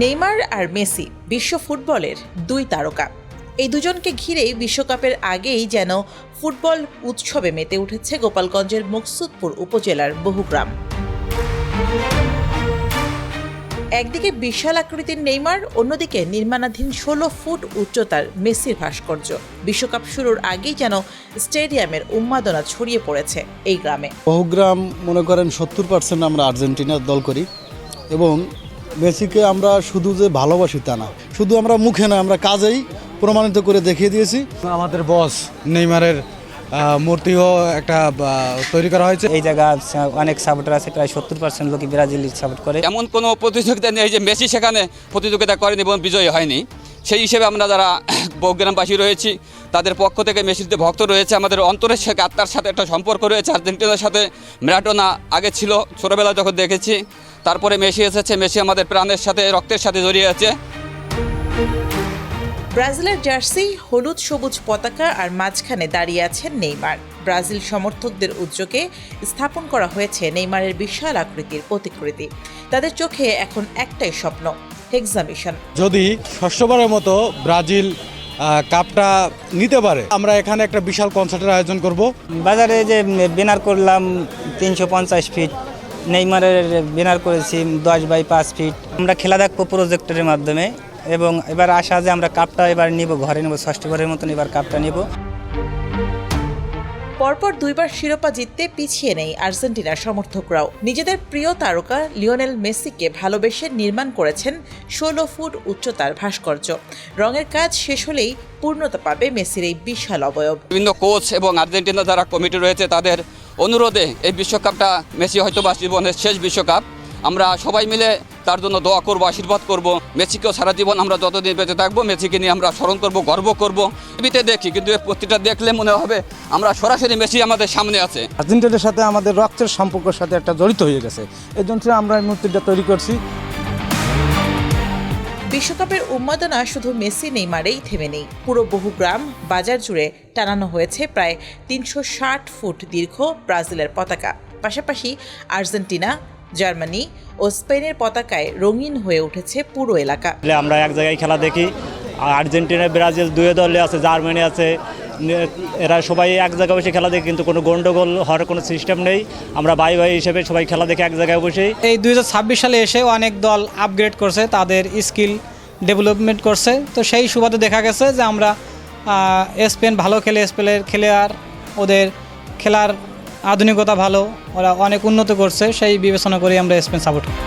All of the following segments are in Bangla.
নেইমার আর মেসি বিশ্ব ফুটবলের দুই তারকা। এই দুজনকে ঘিরেই বিশ্বকাপের আগেই যেন ফুটবল উৎসবে মেতে উঠেছে গোপালগঞ্জের মুকসুদপুর উপজেলার বহু গ্রাম। একদিকে বিশাল আকৃতির নেইমার, অন্যদিকে নির্মাণাধীন ১৬ ফুট উচ্চতার মেসির ভাস্কর্য। বিশ্বকাপ শুরুর আগেই যেন স্টেডিয়ামের উন্মাদনা ছড়িয়ে পড়েছে এই গ্রামে। বহুগ্রাম মনে করেন ৭০% আমরা আর্জেন্টিনার দল করি এবং মেসিকে আমরা শুধু যে ভালোবাসি তা না, শুধু আমরা মুখে না, আমরা কাজেই প্রমাণিত করে দেখিয়ে দিয়েছি। আমাদের বস নেইমারের মূর্তিও একটা তৈরি করা হয়েছে। এই জায়গা অনেক সাপোর্টার আছে, প্রায় 70% লোকই ব্রাজিল সাপোর্ট করে। এমন কোনো প্রতিযোগিতা নেই যে মেসি সেখানে প্রতিযোগিতা করেনি এবং বিজয়ী হয়নি। সেই হিসেবে আমরা যারা বহুগ্রামবাসী রয়েছি তাদের পক্ষ থেকে মেসির যে ভক্ত রয়েছে, আমাদের অন্তরের সাথে আত্মার সাথে একটা সম্পর্ক রয়েছে। আর্জেন্টিনার সাথে ম্যারাডোনা আগে ছিল, ছোটোবেলায় যখন দেখেছি, তারপরে মেসি এসেছে। মেসি আমাদের প্রাণের সাথে, রক্তের সাথে জড়িয়ে আছে। ব্রাজিলের জার্সি, হলুদ সবুজ পতাকা আর মাঝখানে দাঁড়িয়ে আছেন নেইমার। ব্রাজিল সমর্থকদের উদ্যোগে স্থাপন করা হয়েছে নেইমারের বিশাল আকৃতির প্রতিকৃতি। তাদের চোখে এখন একটাই স্বপ্ন, হেক্সা মিশন। যদি ষষ্ঠবারের মতো ব্রাজিল কাপটা নিতে পারে, আমরা এখানে একটা বিশাল কনসার্টের আয়োজন করব। বাজারে যে ব্যানার করলাম 350 ফিট, নেইমারের ব্যানার করেছি 10x5 ফিট। আমরা খেলা দেখবো প্রজেক্টরের মাধ্যমে এবং এবার আশা যে আমরা কাপটা এবার নিব, ঘরে নেব, ষষ্ঠবারের মতন এবার কাপটা নিব। পরপর দুইবার শিরোপা জিততে পিছিয়ে নেই আর্জেন্টিনার সমর্থকরাও। নিজেদের প্রিয় তারকা লিওনেল মেসিকে ভালোবেসে নির্মাণ করেছেন 16 ফুট উচ্চতার ভাস্কর্য। রঙের কাজ শেষ হলেই পূর্ণতা পাবে মেসির এই বিশাল অবয়ব। বিভিন্ন কোচ এবং আর্জেন্টিনা যারা কমিটি রয়েছে তাদের অনুরোধে এই বিশ্বকাপটা মেসি হয়তো বা জীবনের শেষ বিশ্বকাপ। আমরা সবাই মিলে তার জন্য দোয়া করব, আশীর্বাদ করব। মেসিকেও সারা জীবন আমরা যতদিন বেঁচে থাকবো মেসিকে নিয়ে আমরা স্মরণ করব, গর্ব করব। টিভিতে দেখি, কিন্তু এই প্রতিটা দেখলে মনে হবে আমরা সরাসরি মেসি আমাদের সামনে আছে। আর্জেন্টিনার সাথে আমাদের রক্তের সম্পর্কের সাথে একটা জড়িত হয়ে গেছে, এই জন্য আমরা এই মূর্তিটা তৈরি করছি। বিশ্বকাপের উন্মাদনা শুধু মেসি নেইমারেই থেমে নেই। পুরো বহু গ্রাম বাজার জুড়ে টানানো হয়েছে প্রায় 360 ফুট দীর্ঘ ব্রাজিলের পতাকা। পাশাপাশি আর্জেন্টিনা, জার্মানি ও স্পেনের পতাকায় রঙিন হয়ে উঠেছে পুরো এলাকা। আমরা এক জায়গায় খেলা দেখি, আর্জেন্টিনা ব্রাজিল দুই দলে আছে, জার্মানি আছে, এরা সবাই এক জায়গায় বসে খেলা দেখে, কিন্তু কোনো গন্ডগোল হওয়ার কোনো সিস্টেম নেই। আমরা ভাই ভাই হিসেবে সবাই খেলা দেখে এক জায়গায় বসেই। এই 2026 সালে এসে অনেক দল আপগ্রেড করছে, তাদের স্কিল ডেভেলপমেন্ট করছে। তো সেই সুবাদে দেখা গেছে যে আমরা স্পেন ভালো খেলে, স্পেনের খেলে আর ওদের খেলার আধুনিকতা ভালো, ওরা অনেক উন্নত করছে, সেই বিবেচনা করে আমরা স্পেন সাপোর্ট করি।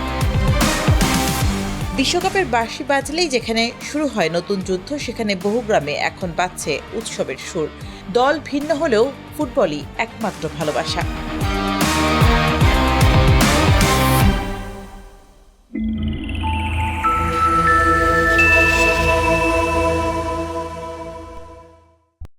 বিশ্বকাপের বাঁশি বাজলেই যেখানে শুরু হয় নতুন যুদ্ধ, সেখানে বহু গ্রামে এখন বাজছে উৎসবের সুর। দল ভিন্ন হলেও ফুটবলই একমাত্র ভালোবাসা।